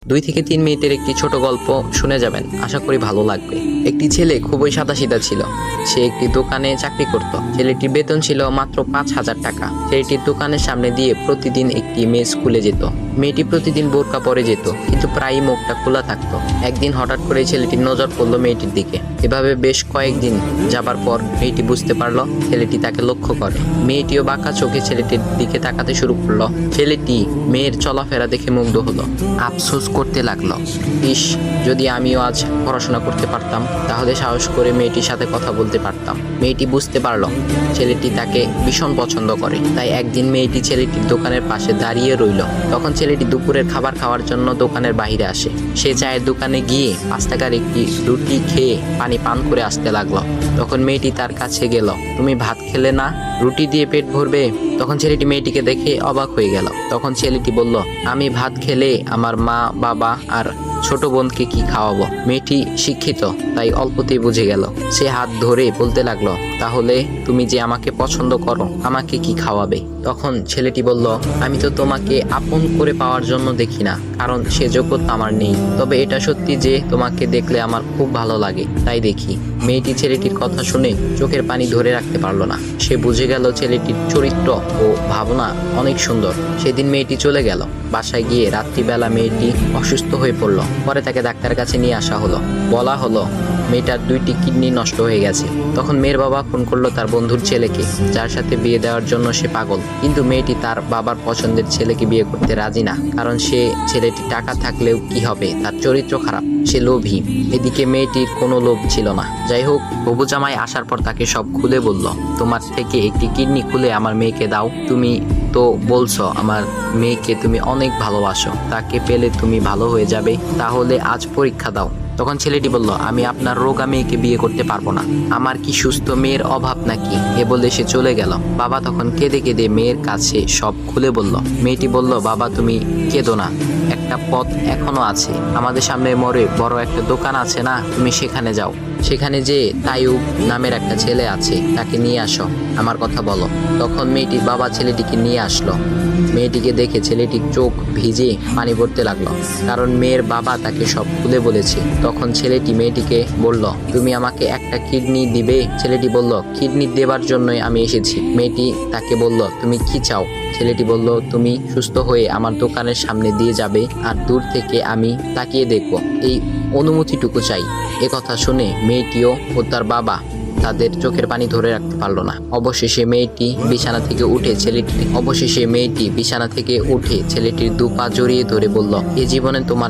2 থেকে 3 মিনিটের একটি ছোট গল্প শুনে যাবেন, আশা করি ভালো লাগবে। একটি ছেলে খুবই সাদাসিধা ছিল। সে একটি দোকানে চাকরি করত। ছেলেটির বেতন ছিল মাত্র 5,000 টাকা। ছেলেটির দোকানের সামনে দিয়ে প্রতিদিন একটি মেয়ে স্কুলে যেত। মেয়েটি প্রতিদিন বোরকা পরে যেত, কিন্তু প্রায়ই মুখটা খোলা থাকতো। একদিন হঠাৎ করে ছেলেটির নজর পড়লো মেয়েটির দিকে। এভাবে বেশ কয়েকদিন যাবার পর মেয়েটি বুঝতে পারলো ছেলেটি তাকে লক্ষ্য করে। মেয়েটিও বাঁকা চোখে ছেলেটির দিকে তাকাতে শুরু করলো। ছেলেটি মেয়ের চলাফেরা দেখে মুগ্ধ হলো। আফসোস করতে লাগলো, ইস, যদি আমিও আজ পড়াশোনা করতে পারতাম, তাহলে সাহস করে মেয়েটির সাথে কথা বলতে পারতাম। মেয়েটি বুঝতে পারলো ছেলেটি তাকে ভীষণ পছন্দ করে। তাই একদিন মেয়েটি ছেলেটির দোকানের পাশে দাঁড়িয়ে রইল। তখন ছেলেটি দুপুরের খাবার খাওয়ার জন্য দোকানের বাইরে আসে। সে চায়ের দোকানে গিয়ে 5 টাকার একটি রুটি খেয়ে পানি পান করে আসতে লাগলো। তখন মেয়েটি তার কাছে গেল। তুমি ভাত খেলে না? রুটি দিয়ে পেট ভরবে? তখন ছেলেটি মেয়েটিকে দেখে অবাক হয়ে গেল। তখন ছেলেটি বলল, আমি ভাত খেলে আমার মা, বাবা আর ছোট বোনকে কি খাওয়াবো? মেয়েটি শিক্ষিত, তাই অল্পতেই বুঝে গেল। সে হাত ধরে বলতে লাগলো, তাহলে তুমি যে আমাকে পছন্দ করো, আমাকে কি খাওয়াবে? তখন ছেলেটি বলল, আমি তো তোমাকে আপন করে পাওয়ার জন্য দেখি না, কারণ সে যোগ্যতা আমার নেই। তবে এটা সত্যি যে তোমাকে দেখলে আমার খুব ভালো লাগে, তাই দেখি। মেয়েটি ছেলেটির কথা শুনে চোখের পানি ধরে রাখতে পারলো না। সে বুঝে গেল ছেলেটির চরিত্র ও ভাবনা অনেক সুন্দর। সেদিন মেয়েটি চলে গেল। বাসায় গিয়ে রাত্রিবেলা মেয়েটি অসুস্থ হয়ে পড়লো। পরে তাকে ডাক্তারের কাছে নিয়ে আসা হলো। বলা হলো মেয়েটার 2টি কিডনি নষ্ট হয়ে গেছে। তখন মেয়ের বাবা ফোন করলো তার বন্ধুর ছেলেকে, যার সাথে বিয়ে দেওয়ার জন্য সে পাগল। কিন্তু মেয়েটি তার বাবার পছন্দের ছেলেকে বিয়ে করতে রাজি না, কারণ সে ছেলেটি টাকা থাকলেও কি হবে, তার চরিত্র খারাপ, সে লোভী। এদিকে মেয়েটির কোনো লোভ ছিল না। যাই হোক, হবু জামাই আসার পর তাকে সব খুলে বলল, তোমার থেকে একটি কিডনি খুলে আমার মেয়েকে দাও। তুমি তো বলছো আমার মেয়েকে তুমি অনেক ভালোবাসো, তাকে পেলে তুমি ভালো হয়ে যাবে, তাহলে আজ পরীক্ষা দাও। তখন ছেলেটি বলল, আমি আপনার রোগা মেয়েকে বিয়ে করতে পারবো না, আমার কি সুস্থ মেয়ের অভাব নাকি? এ বলে সে চলে গেল। বাবা তখন কেঁদে কেঁদে মেয়ের কাছে সব খুলে বলল। মেয়েটি বলল, বাবা তুমি কেঁদো না, একটা পথ এখনো আছে। আমাদের সামনে মোড়ে বড় একটা দোকান আছে না, তুমি সেখানে যাও। সেখানে যে তাইয়ুব নামের একটা ছেলে আছে, তাকে নিয়ে আসো, আমার কথা বলো। তখন মেয়েটির বাবা ছেলেটিকে নিয়ে আসলো। মেয়েটিকে দেখে ছেলেটির চোখ ভিজে পানি পড়তে লাগলো, কারণ মেয়ের বাবা তাকে সব খুলে বলেছে। তখন ছেলেটি মেয়েটিকে বলল, তুমি আমাকে একটা কিডনি দিবে? ছেলেটি বলল, কিডনি দেবার জন্যই আমি এসেছি। মেয়েটি তাকে বলল, তুমি কি চাও? ছেলেটি বলল, তুমি সুস্থ হয়ে আমার দোকানের সামনে দিয়ে যাবে, আর দূর থেকে আমি তাকিয়ে দেখব, এই অনুমতিটুকু চাই। কথা শুনে মেয়েটিও ও তার বাবা তাদের চোখের পানি ধরে রাখতে পারলো না। অবশেষে মেয়েটি বিছানা থেকে উঠে ছেলেটির 2 পা জড়িয়ে ধরে বলল, এ জীবনে তোমার